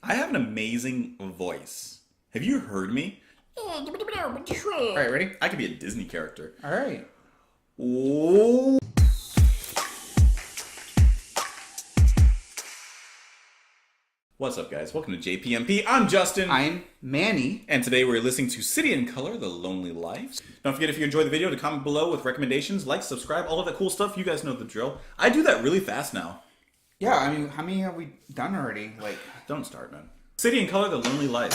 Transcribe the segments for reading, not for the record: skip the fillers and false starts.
I have an amazing voice. Have you heard me? All right, ready? I could be a Disney character. All right. Oh. What's up, guys? Welcome to JPMP. I'm Justin. I'm Manny. And today we're listening to City and Color, The Lonely Life. Don't forget, if you enjoyed the video, to comment below with recommendations, like, subscribe, all of that cool stuff. You guys know the drill. I do that really fast now. Yeah, I mean, how many have we done already? Like, don't start, man. City and Color, The Lonely Life.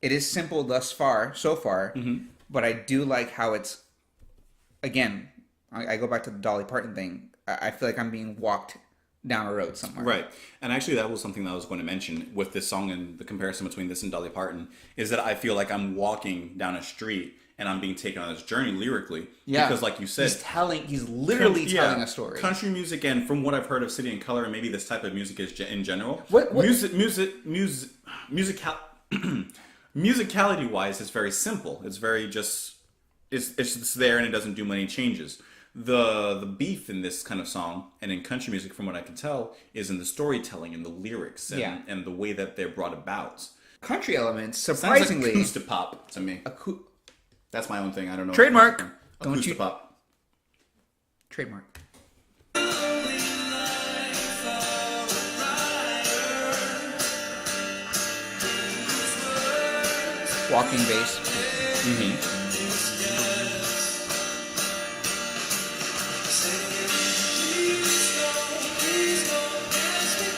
it is simple thus far, but I do like how it's, again, I go back to the Dolly Parton thing. I feel like I'm being walked down a road somewhere. Right. And actually that was something that I was going to mention with this song, and the comparison between this and Dolly Parton is that I feel like I'm walking down a street and I'm being taken on this journey lyrically. Yeah. Because like you said, he's literally telling a story. Country music, and from what I've heard of City and Color, and maybe this type of music is in general, musicality wise, it's very simple. It's very just, it's just there and it doesn't do many changes. The beef in this kind of song and in country music, from what I can tell, is in the storytelling and the lyrics and the way that they're brought about. Country elements, surprisingly. Sounds like acoustapop to me. That's my own thing. I don't know. Trademark. Don't you? Acoustapop. Trademark. Walking bass.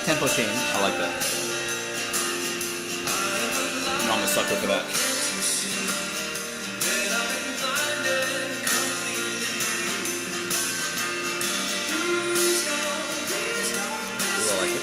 Tempo change. I like that. I'm a sucker for that. Ooh, I like it.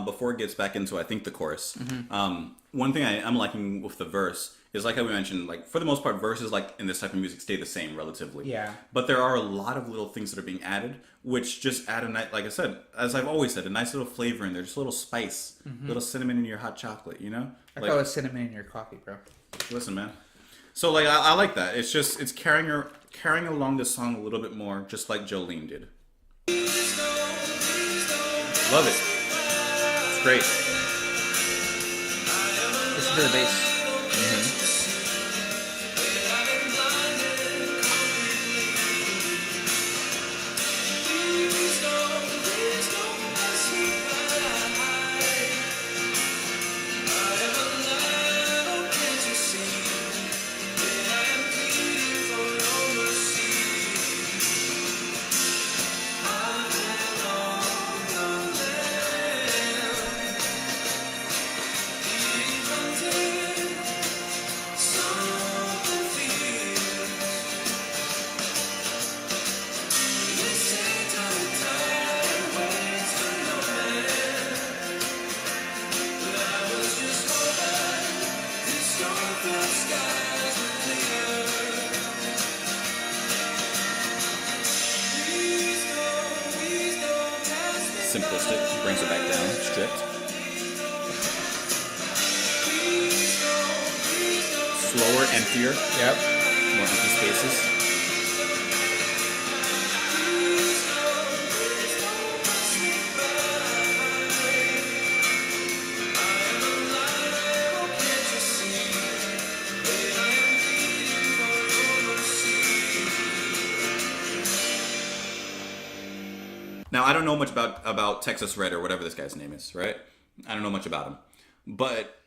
Before it gets back into, I think, the chorus, one thing I'm liking with the verse is, like how we mentioned, like, for the most part, verses, like, in this type of music stay the same relatively. Yeah. But there are a lot of little things that are being added, which just add a nice, like I said, as I've always said, a nice little flavor in there, just a little spice, little cinnamon in your hot chocolate, you know? I call it cinnamon in your coffee, bro. Listen, man. So, like, I like that. It's just, it's carrying along this song a little bit more, just like Jolene did. Love it. It's great. Listen to the bass. simplistic. Brings it back down, stripped. Slower, emptier. Yep. More empty spaces. Now, I don't know much about Texas Red or whatever this guy's name is, right? I don't know much about him. But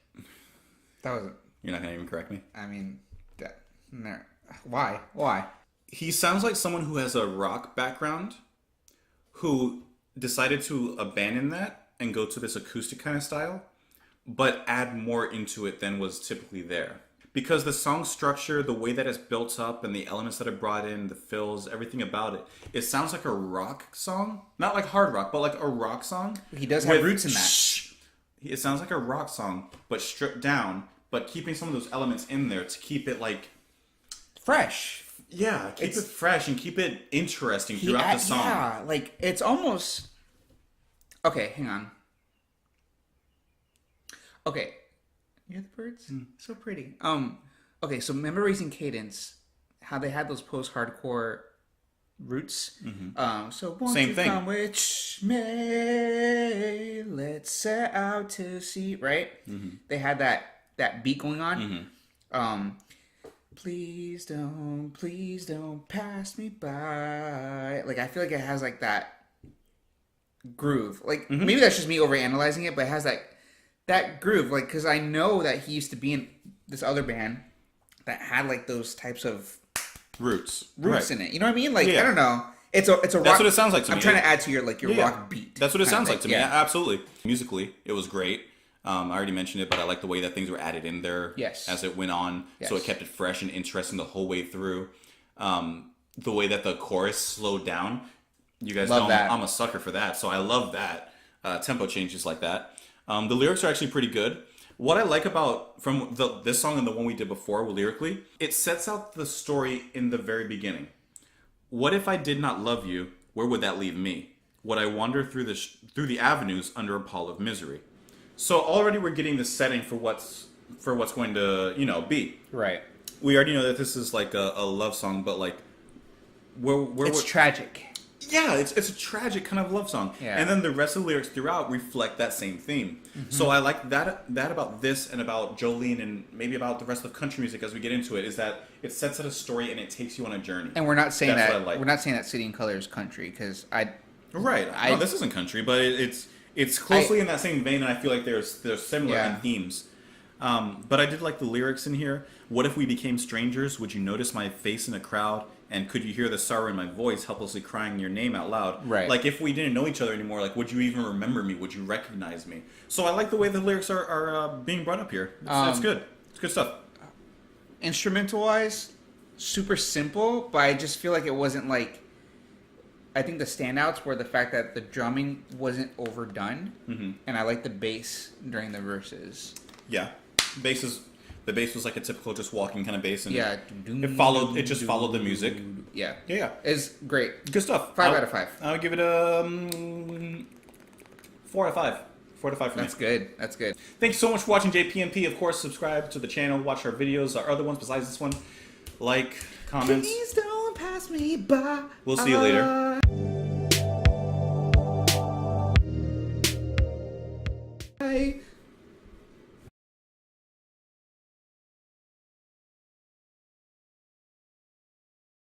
That was. you're not going to even correct me? I mean, no. Why? Why? He sounds like someone who has a rock background who decided to abandon that and go to this acoustic kind of style, but add more into it than was typically there. Because the song structure, the way that it's built up, and the elements that it brought in, the fills, everything about it, it sounds like a rock song. Not like hard rock, but like a rock song. He does have roots in that. It sounds like a rock song, but stripped down, but keeping some of those elements in there to keep it like... Fresh. Yeah, keep it fresh and keep it interesting throughout the song. Yeah, like, it's almost... Okay, hang on. Okay. You hear the birds? So pretty. Okay, so remember Raising Cadence, how they had those post-hardcore roots? So won't Same you thing. come with me, let's set out to see, right? They had that beat going on. Please don't pass me by. Like, I feel like it has like that groove. Like, maybe that's just me overanalyzing it, but it has that groove. Like, because I know that he used to be in this other band that had like those types of Roots roots right. in it. You know what I mean? Like, Yeah. I don't know. It's a rock. That's what it sounds like to me. I'm trying to add to your Yeah. rock beat. That's what it sounds like to me. Yeah. Absolutely. Musically, it was great. I already mentioned it, but I like the way that things were added in there Yes. as it went on. So it Yes. kept it fresh and interesting the whole way through. The way that the chorus slowed down. You guys Love know that. I'm a sucker for that. So I love that. Tempo changes like that. The lyrics are actually pretty good. What I like about from this song and the one we did before lyrically, it sets out the story in the very beginning. What if I did not love you? Where would that leave me? Would I wander through the avenues under a pall of misery? So already we're getting the setting for what's going to be. Right. We already know that this is like a love song, but like It's tragic. yeah, it's a tragic kind of love song. Yeah. And then the rest of the lyrics throughout reflect that same theme. So I like that about this and about Jolene and maybe about the rest of country music as we get into it is that it sets out a story and it takes you on a journey. And we're not saying That's that what I like. we're not saying that City and Color is country because Right. No, this isn't country, but it's closely in that same vein, and I feel like they're similar Yeah. in themes. But I did like the lyrics in here. What if we became strangers? Would you notice my face in a crowd? And could you hear the sorrow in my voice, helplessly crying your name out loud? Right. Like, if we didn't know each other anymore, like, would you even remember me? Would you recognize me? So I like the way the lyrics are being brought up here. It's good. It's good stuff. instrumental wise, super simple, but I just feel like it wasn't like. I think the standouts were the fact that the drumming wasn't overdone, and I like the bass during the verses. Yeah. The bass was like a typical just walking kind of bass, and Yeah, it just followed the music. Yeah, Yeah. it's great. Good stuff. 5 out of 5. I would give it a 4 out of 5. 4 out of 5 for That's me. good. That's good. Thanks so much for watching JPMP. Of course, subscribe to the channel. Watch our videos, our other ones besides this one. Like, comments. Please don't pass me by. We'll see you later.